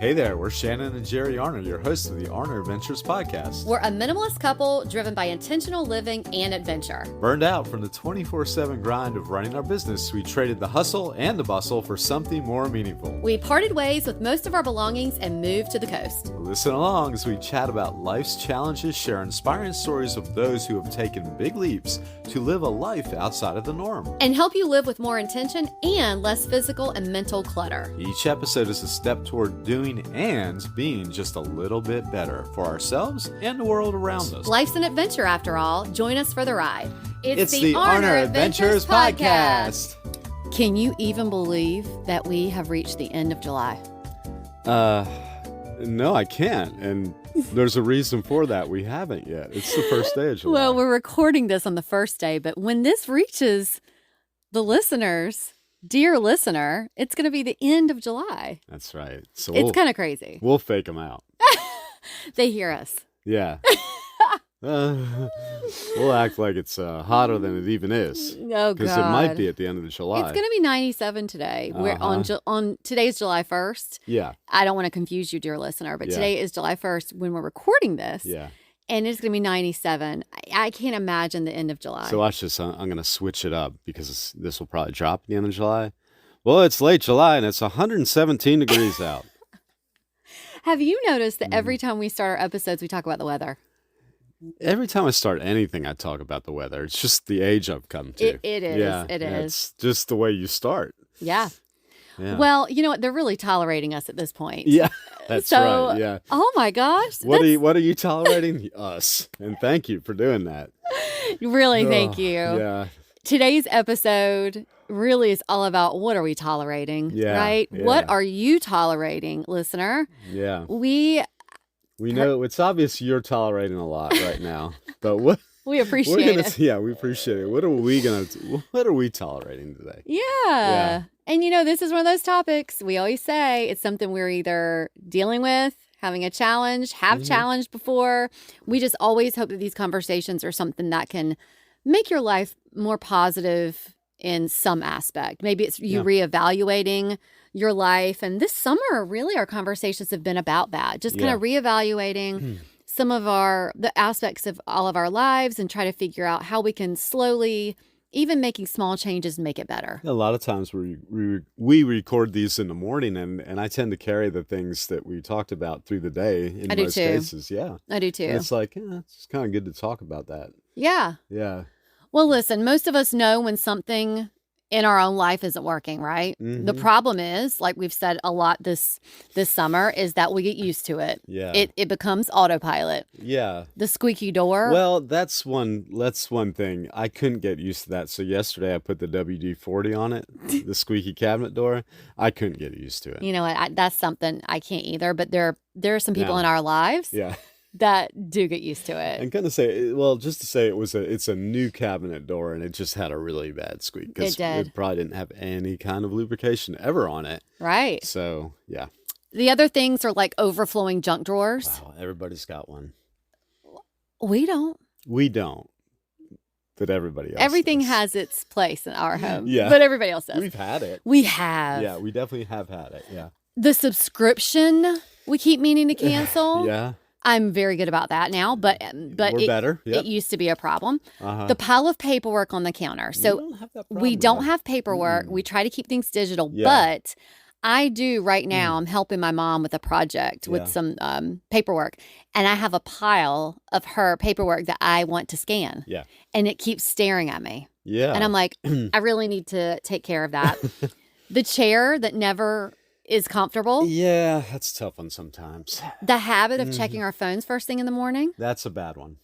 Hey there, we're Shannon and Jerry Arner, your hosts of the Arner Adventures podcast. We're a minimalist couple driven by intentional living and adventure. Burned out from the 24/7 grind of running our business, we traded the hustle and the bustle for something more meaningful. We parted ways with most of our belongings and moved to the coast. Listen along as we chat about life's challenges, share inspiring stories of those who have taken big leaps to live a life outside of the norm, And help you live with more intention and less physical and mental clutter. Each episode is a step toward doing and being just a little bit better for ourselves and the world around us. Life's an adventure after all. Join us for the ride. It's the Arner Adventures podcast. Can you even believe that we have reached the end of July? No, I can't. And there's a reason for that. We haven't yet. It's the first day of July. Well, we're recording this on the first day, but when this reaches the listeners, dear listener, it's going to be the end of July. That's right. So It's kind of crazy. We'll fake them out. They hear us. Yeah. We'll act like it's hotter than it even is. Oh, God. Because it might be at the end of July. It's going to be 97 today. We're on today's July 1st. Yeah. I don't want to confuse you, dear listener, but Yeah. today is July 1st when we're recording this. Yeah. And it's going to be 97. I can't imagine the end of July. So watch this. I'm going to switch it up because this will probably drop at the end of July. Well, it's late July and it's 117 degrees out. Have you noticed that every time we start our episodes, we talk about the weather? Every time I start anything, I talk about the weather. It's just the age I've come to. It is. Yeah, It yeah, is. It's just the way you start. Yeah. Yeah. Well, you know what? They're really tolerating us at this point. Yeah, that's So, right. Yeah. Oh, my gosh. What are you tolerating? Us. And thank you for doing that. Really, thank you. Yeah. Today's episode really is all about what are we tolerating, Yeah, right? yeah. What are you tolerating, listener? Yeah. We know it's obvious you're tolerating a lot right now. But what appreciate it. Yeah, we appreciate it. What are we tolerating today? Yeah. And this is one of those topics we always say it's something we're either dealing with, having a challenge, have challenged before. We just always hope that these conversations are something that can make your life more positive in some aspect. Maybe it's you reevaluating your life. And this summer, really, our conversations have been about that. Just kind of reevaluating some of the aspects of all of our lives and try to figure out how we can slowly, even making small changes, make it better. A lot of times we record these in the morning, and I tend to carry the things that we talked about through the day in I do most too. cases. Yeah. I do too. And it's like, it's kind of good to talk about that. Yeah. Yeah. Well, listen, most of us know when something in our own life isn't working, right? Mm-hmm. The problem is, like we've said a lot this summer, is that we get used to it. Yeah. It becomes autopilot. Yeah. The squeaky door. Well, that's one thing. I couldn't get used to that. So yesterday I put the WD-40 on it, the squeaky cabinet door. I couldn't get used to it. You know what? That's something I can't either. But there are some people in our lives Yeah. that do get used to it. I'm going to say, well, just to say it's a new cabinet door and it just had a really bad squeak. It did. It probably didn't have any kind of lubrication ever on it. Right. So, yeah. The other things are like overflowing junk drawers. Wow, everybody's got one. We don't. We don't. But everybody else Everything does. has its place in our home. Yeah. But everybody else does. We've had it. We have. Yeah, we definitely have had it. Yeah. The subscription we keep meaning to cancel. Yeah. I'm very good about that now, but We're better. Yep. it used to be a problem. Uh-huh. The pile of paperwork on the counter. So We don't have that we problem, don't though. have paperwork. We try to keep things digital, Yeah. but I do right now. I'm helping my mom with a project with some paperwork, and I have a pile of her paperwork that I want to scan. Yeah. And it keeps staring at me. Yeah. And I'm like, I really need to take care of that. The chair that never is comfortable. Yeah, that's a tough one sometimes. The habit of checking our phones first thing in the morning. That's a bad one.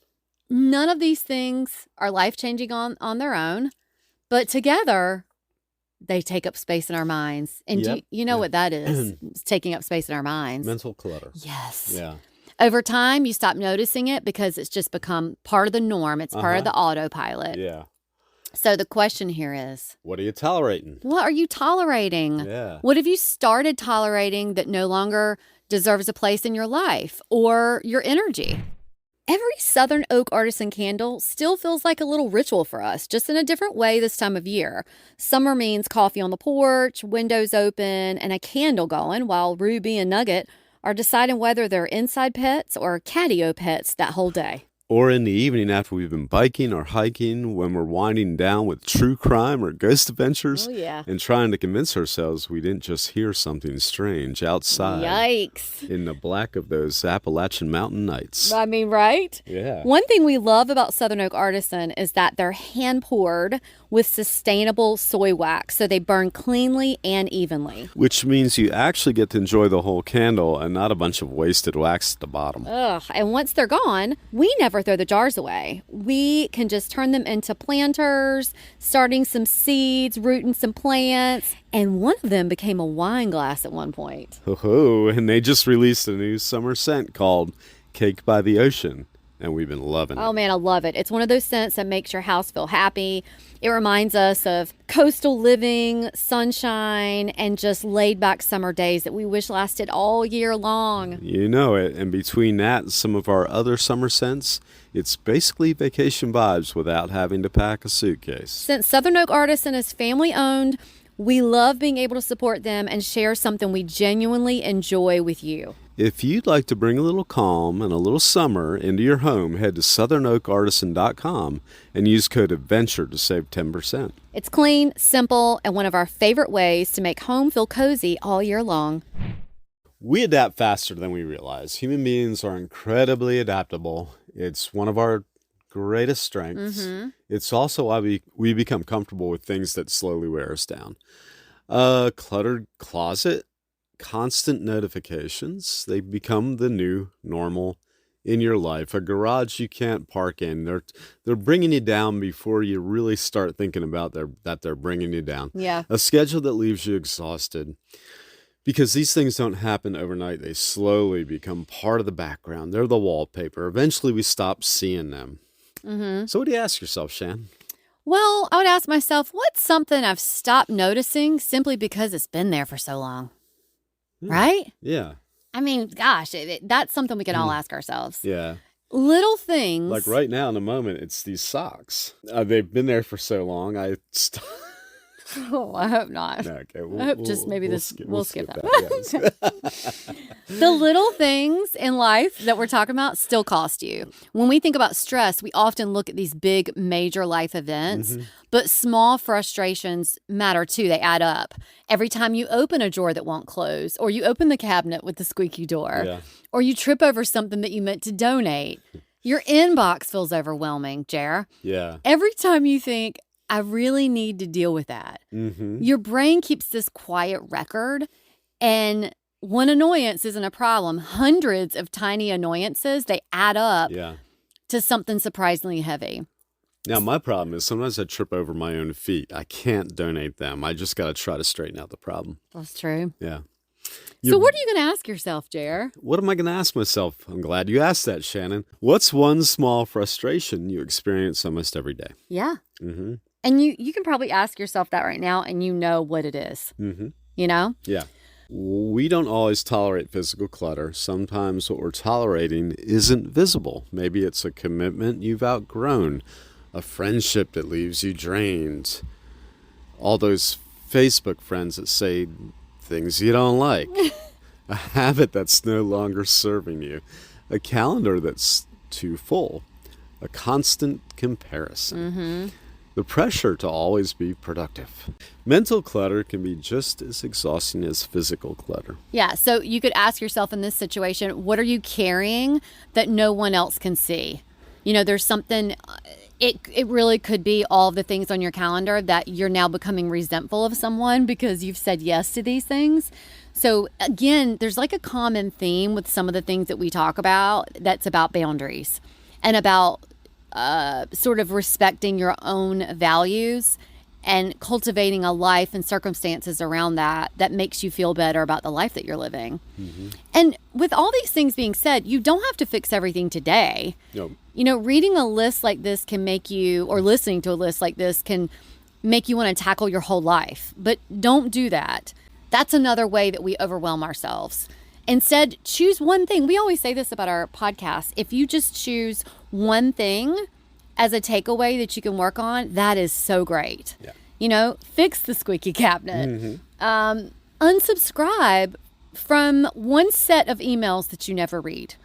None of these things are life-changing on their own, but together they take up space in our minds. And Yep. you know what that is? It's taking up space in our minds. Mental clutter. Yes. Yeah. Over time, you stop noticing it because it's just become part of the norm. It's part of the autopilot. Yeah. So the question here is, What are you tolerating? what are you tolerating? Yeah. What have you started tolerating that no longer deserves a place in your life or your energy? every Southern Oak Artisan candle still feels like a little ritual for us, just in a different way this time of year. Summer means coffee on the porch, windows open, and a candle going, while Ruby and Nugget are deciding whether they're inside pets or catio pets that whole day. Or in the evening after we've been biking or hiking, when we're winding down with true crime or ghost adventures, Oh, yeah. and trying to convince ourselves we didn't just hear something strange outside Yikes. in the black of those Appalachian mountain nights. I mean, right? Yeah. One thing we love about Southern Oak Artisan is that they're hand poured with sustainable soy wax, so they burn cleanly and evenly. Which means you actually get to enjoy the whole candle and not a bunch of wasted wax at the bottom. Ugh, and once they're gone, we never throw the jars away. We can just turn them into planters, starting some seeds, rooting some plants, and one of them became a wine glass at one point. Ho-ho, and they just released a new summer scent called Cake by the Ocean, and we've been loving it. Oh man, I love it. It's one of those scents that makes your house feel happy. It reminds us of coastal living, sunshine, and just laid back summer days that we wish lasted all year long. You know it, and between that and some of our other summer scents, it's basically vacation vibes without having to pack a suitcase. Since Southern Oak Artisan is family owned, we love being able to support them and share something we genuinely enjoy with you. If you'd like to bring a little calm and a little summer into your home, head to southernoakartisan.com and use code ADVENTURE to save 10%. It's clean, simple, and one of our favorite ways to make home feel cozy all year long. We adapt faster than we realize. Human beings are incredibly adaptable. It's one of our greatest strengths. It's also why we become comfortable with things that slowly wear us down. A cluttered closet, constant notifications, they become the new normal in your life. A garage you can't park in. They're bringing you down before you really start thinking about that they're bringing you down. Yeah. A schedule that leaves you exhausted. Because these things don't happen overnight. They slowly become part of the background. They're the wallpaper. Eventually we stop seeing them. So what do you ask yourself, Shan? Well, I would ask myself, what's something I've stopped noticing simply because it's been there for so long? Right? Yeah. I mean, gosh, that's something we can all ask ourselves. Yeah. Little things. Like right now in the moment, it's these socks. They've been there for so long. Oh, I hope not. No, okay, I hope just maybe we'll we'll skip that. Yeah, The little things in life that we're talking about still cost you. When we think about stress, we often look at these big, major life events, but small frustrations matter too. They add up. Every time you open a drawer that won't close, or you open the cabinet with the squeaky door, Yeah. or you trip over something that you meant to donate, your inbox feels overwhelming, Jer. Yeah. Every time you think, I really need to deal with that, your brain keeps this quiet record, and one annoyance isn't a problem. Hundreds of tiny annoyances, they add up Yeah. to something surprisingly heavy. Now, my problem is sometimes I trip over my own feet. I can't donate them. I just got to try to straighten out the problem. That's true. Yeah. So what are you going to ask yourself, Jer? What am I going to ask myself? I'm glad you asked that, Shannon. What's one small frustration you experience almost every day? Yeah. Mm-hmm. And you can probably ask yourself that right now, and you know what it is. Mm-hmm. You know? Yeah. We don't always tolerate physical clutter. Sometimes what we're tolerating isn't visible. Maybe it's a commitment you've outgrown, a friendship that leaves you drained, all those Facebook friends that say things you don't like, a habit that's no longer serving you, a calendar that's too full, a constant comparison. The pressure to always be productive. Mental clutter can be just as exhausting as physical clutter. Yeah. So you could ask yourself in this situation, what are you carrying that no one else can see? You know, there's something, it really could be all of the things on your calendar that you're now becoming resentful of someone because you've said yes to these things. So again, there's like a common theme with some of the things that we talk about that's about boundaries and about sort of respecting your own values and cultivating a life and circumstances around that makes you feel better about the life that you're living. And with all these things being said, you don't have to fix everything today. Nope. You know, reading a list like this can make you, or listening to a list like this can make you want to tackle your whole life. But don't do that. That's another way that we overwhelm ourselves. Instead, choose one thing. We always say this about our podcast. If you just choose one thing as a takeaway that you can work on, that is so great. Yeah. Fix the squeaky cabinet. Unsubscribe from one set of emails that you never read.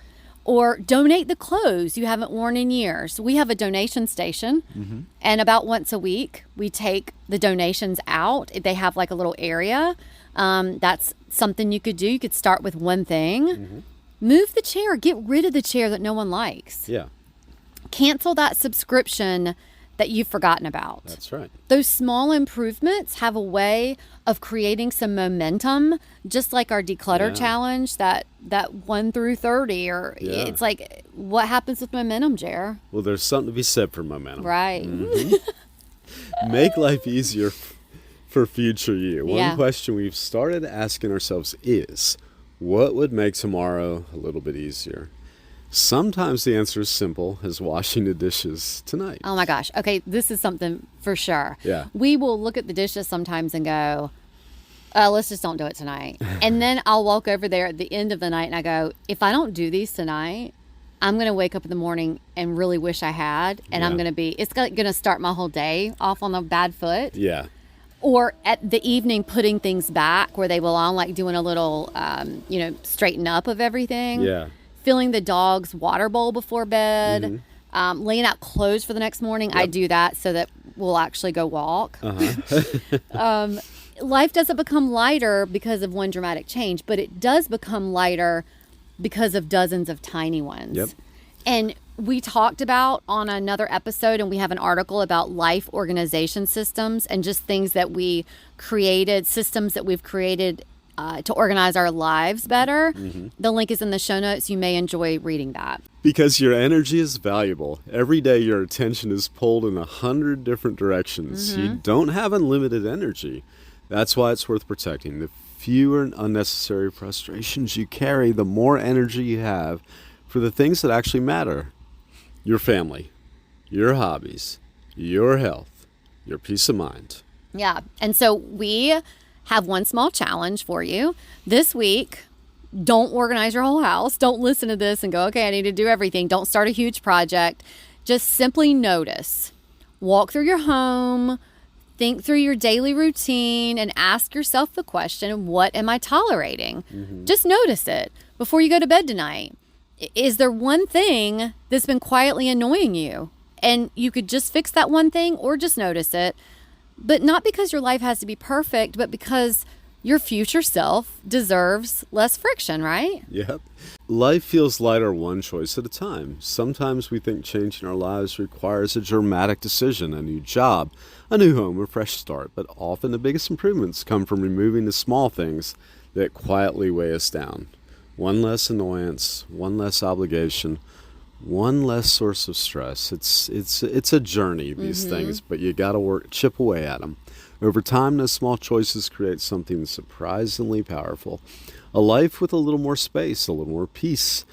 Or donate the clothes you haven't worn in years. We have a donation station, and about once a week, we take the donations out. They have like a little area. That's something you could do. You could start with one thing. Move the chair. Get rid of the chair that no one likes. Yeah. Cancel that subscription that you've forgotten about. That's right. Those small improvements have a way of creating some momentum, just like our declutter challenge, that 1 through 30, or it's like, what happens with momentum, Jer? Well, there's something to be said for momentum. Right. Make life easier for future you. Yeah. One question we've started asking ourselves is, what would make tomorrow a little bit easier? Sometimes the answer is simple as washing the dishes tonight. Oh my gosh. Okay, this is something for sure. Yeah. We will look at the dishes sometimes and go, let's just don't do it tonight. And then I'll walk over there at the end of the night and I go, if I don't do these tonight, I'm going to wake up in the morning and really wish I had. And I'm going to it's going to start my whole day off on a bad foot. Yeah. Or at the evening, putting things back where they belong, like doing a little, straighten up of everything. Yeah. Filling the dog's water bowl before bed, laying out clothes for the next morning. Yep. I do that so that we'll actually go walk. Life doesn't become lighter because of one dramatic change, but it does become lighter because of dozens of tiny ones. Yep. And we talked about on another episode, and we have an article about life organization systems and just things that we created, systems that we've created to organize our lives better. The link is in the show notes. You may enjoy reading that. Because your energy is valuable. Every day your attention is pulled in 100 different directions. You don't have unlimited energy. That's why it's worth protecting. The fewer unnecessary frustrations you carry, the more energy you have for the things that actually matter. Your family, your hobbies, your health, your peace of mind. Yeah. And so we have one small challenge for you this week. Don't organize your whole house. Don't listen to this and go, okay, I need to do everything. Don't start a huge project. Just simply notice. Walk through your home, think through your daily routine, and ask yourself the question, what am I tolerating? Just notice it before you go to bed tonight. Is there one thing that's been quietly annoying you? And you could just fix that one thing or just notice it. But not because your life has to be perfect, but because your future self deserves less friction, right? Yep. Life feels lighter one choice at a time. Sometimes we think changing our lives requires a dramatic decision, a new job, a new home, a fresh start. But often the biggest improvements come from removing the small things that quietly weigh us down. One less annoyance, one less obligation, one less source of stress. It's a journey, these things, but you got to chip away at them. Over time, those small choices create something surprisingly powerful. A life with a little more space, a little more peace,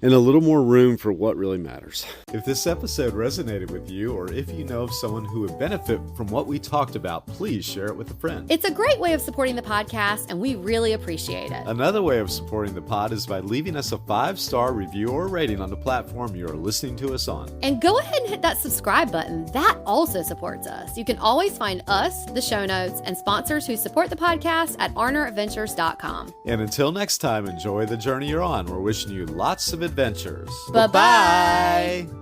and a little more room for what really matters. If this episode resonated with you, or if you know of someone who would benefit from what we talked about, please share it with a friend. It's a great way of supporting the podcast, and we really appreciate it. Another way of supporting the pod is by leaving us a 5-star review or rating on the platform you are listening to us on. And go ahead and hit that subscribe button. That also supports us. You can always find us, the show notes, and sponsors who support the podcast at arneradventures.com. And until next time, enjoy the journey you're on. We're wishing you lots of adventures. Bye-bye.